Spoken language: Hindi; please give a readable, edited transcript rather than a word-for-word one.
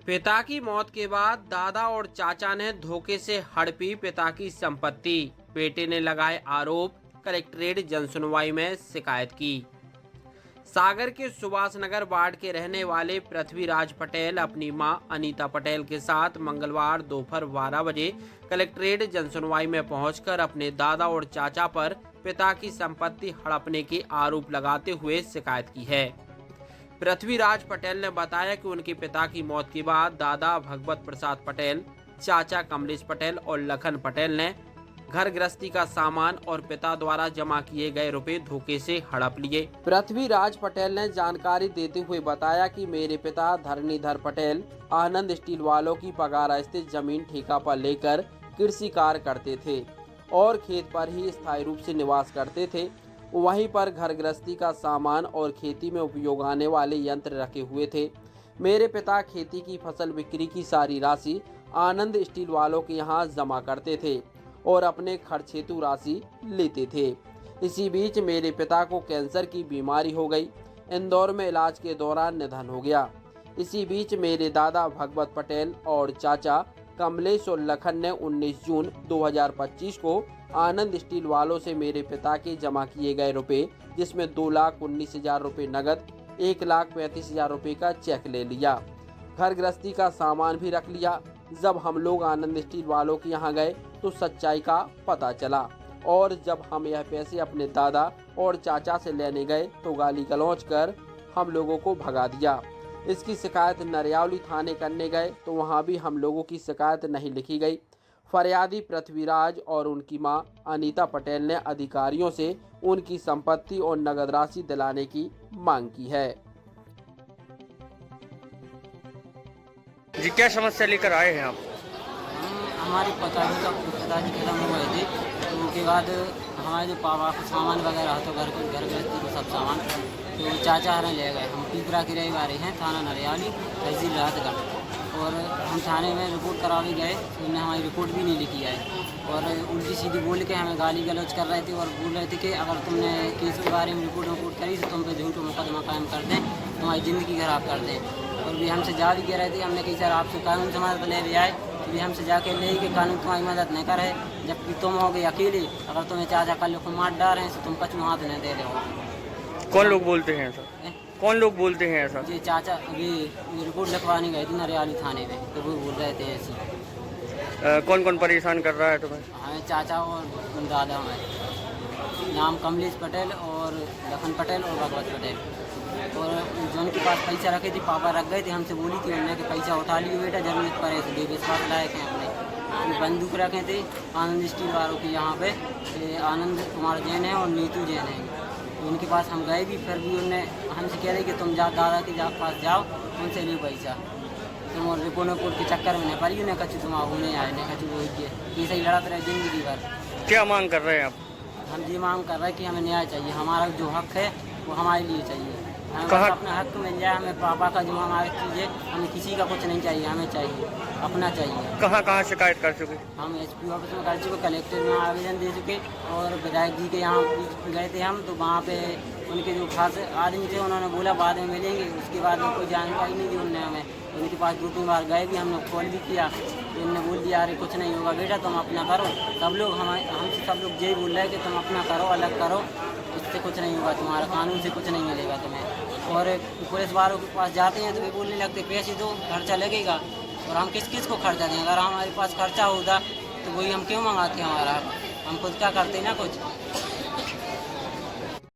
पिता की मौत के बाद दादा और चाचा ने धोखे से हड़पी पिता की संपत्ति। बेटे ने लगाए आरोप, कलेक्ट्रेट जनसुनवाई में शिकायत की। सागर के सुभाष नगर वार्ड के रहने वाले पृथ्वीराज पटेल अपनी मां अनीता पटेल के साथ मंगलवार दोपहर 12 बजे कलेक्ट्रेट जनसुनवाई में पहुंचकर अपने दादा और चाचा पर पिता की संपत्ति हड़पने के आरोप लगाते हुए शिकायत की है। पृथ्वीराज पटेल ने बताया कि उनके पिता की मौत के बाद दादा भगवत प्रसाद पटेल, चाचा कमलेश पटेल और लखन पटेल ने घर गृहस्थी का सामान और पिता द्वारा जमा किए गए रुपए धोखे से हड़प लिए। पृथ्वीराज पटेल ने जानकारी देते हुए बताया कि मेरे पिता धरणीधर पटेल आनंद स्टील वालों की पगारा स्थित जमीन ठेका पर लेकर कृषि कार्य करते थे और खेत पर ही स्थायी रूप से निवास करते थे। वहीं पर घर गृहस्थी का सामान और खेती में उपयोग आने वाले यंत्र रखे हुए थे। मेरे पिता खेती की फसल बिक्री की सारी राशि आनंद स्टील वालों के यहाँ जमा करते थे और अपने खर्च हेतु राशि लेते थे। इसी बीच मेरे पिता को कैंसर की बीमारी हो गई। इंदौर में इलाज के दौरान निधन हो गया। इसी बीच मेरे दादा भगवत पटेल और चाचा कमलेश और लखन ने 19 जून 2025 को आनंद स्टील वालों से मेरे पिता के जमा किए गए रुपए, जिसमें 2,19,000 रुपये नगद, 1,35,000 रुपये का चेक ले लिया। घर गृहस्थी का सामान भी रख लिया। जब हम लोग आनंद स्टील वालों के यहाँ गए तो सच्चाई का पता चला और जब हम यह पैसे अपने दादा और चाचा से लेने गए तो गाली गलौज कर हम लोगों को भगा दिया। इसकी शिकायत नरियावली थाने करने गए तो वहाँ भी हम लोगों की शिकायत नहीं लिखी गई। फरियादी पृथ्वीराज और उनकी मां अनीता पटेल ने अधिकारियों से उनकी संपत्ति और नगद राशि दिलाने की मांग की है। जी, क्या समस्या लेकर आए हैं आप? हमारे पिताजी खत्म हो गए थे, तो उसके बाद हमारे जो पापा का सामान वगैरह तो घर गृहस्थी को सब सामान तो चाचा हमें ले गए। हम पीपरा के रविवारी हैं, थाना नरियाली, तहसील राहतगढ़, और हम थाने में रिपोर्ट करा भी गए। उन्होंने हमारी रिपोर्ट भी नहीं लिखी है और उल्टी सीधी बोल के हमें गाली गलौज कर रहे थे और बोल रहे थे कि अगर तुमने केस के बारे में रिपोर्ट करी तो तुम पे झूठ मुकदमा कायम कर दें, तुम्हारी ज़िंदगी खराब कर दें। और भी हमसे जा भी कह रहे थे। हमने कही सर आपसे कानून से मदद ले भी आए, तो भी हमसे जाके ले कि कानून तुम्हारी मदद नहीं करे, जबकि तुम हो गए अकेले। अगर तुम्हें चाचा कल को मार डाल रहे हैं तो तुम कचू हाथ नहीं दे रहे। कौन लोग बोलते हैं ऐसा? कौन लोग बोलते हैं ऐसा? जी चाचा अभी रिपोर्ट लिखवाने गए थे नरियाली थाने में, तो वो बोल रहे थे ऐसी। कौन कौन परेशान कर रहा है तुम्हें? हमें चाचा और दादा, हमारे नाम कमलेश पटेल और लखन पटेल और भगवत पटेल। और जो उनके पास पैसा रखे थे पापा रख गए थे, हमसे बोली थी उन्होंने कि पैसा उठा लियो बेटा, जरूरत पड़े तो दे। विश्वास लायक हैं अपने बंदूक रखे थे आनंद स्टील वालों के यहाँ पे, आनंद कुमार जैन है और नीतू जैन है। तो उनके पास हम गए भी, फिर भी उन्होंने हमसे कह रहे कि तुम जा दादा के पास जाओ, उनसे लियो पैसा। तुम और रिपोर्ट के चक्कर में नहीं पड़ी, उन्हें कच्ची तुम आओ नहीं आए, नहीं कच्ची वो ये सही लड़ाते रहे ज़िंदगी भर। क्या मांग कर रहे हैं आप? हम ये मांग कर रहे हैं कि हमें न्याय चाहिए, हमारा जो हक है वो हमारे लिए चाहिए। हमें अपना हक मिल जाए, हमें पापा का जो हमारी चीज़ है, हमें किसी का कुछ नहीं चाहिए, हमें चाहिए अपना चाहिए। कहाँ शिकायत कर चुके? हम SP ऑफिस में कर चुके, कलेक्टर में आवेदन दे चुके और विधायक जी के यहाँ गए थे हम, तो वहाँ पे उनके जो खास आदमी थे उन्होंने बोला बाद में मिलेंगे। उसके बाद में कोई जानकारी नहीं दी उन्होंने हमें। उनके पास 2-3 बार गए भी, हमने कॉल भी किया, तो उन्होंने बोल दिया अरे कुछ नहीं होगा बेटा, तुम अपना करो। सब लोग हमसे सब लोग यही बोल रहे हैं कि तुम अपना करो, अलग करो, इससे कुछ नहीं होगा, तुम्हारा कानून से कुछ नहीं मिलेगा तुम्हें। और पुलिस वालों के पास जाते हैं तो वे बोलने लगते पैसे दो, खर्चा लगेगा। और हम किस किस को खर्चा दें? अगर हमारे पास खर्चा होता तो वही हम क्यों मंगाते हमारा? हम खुद क्या करते ना कुछ।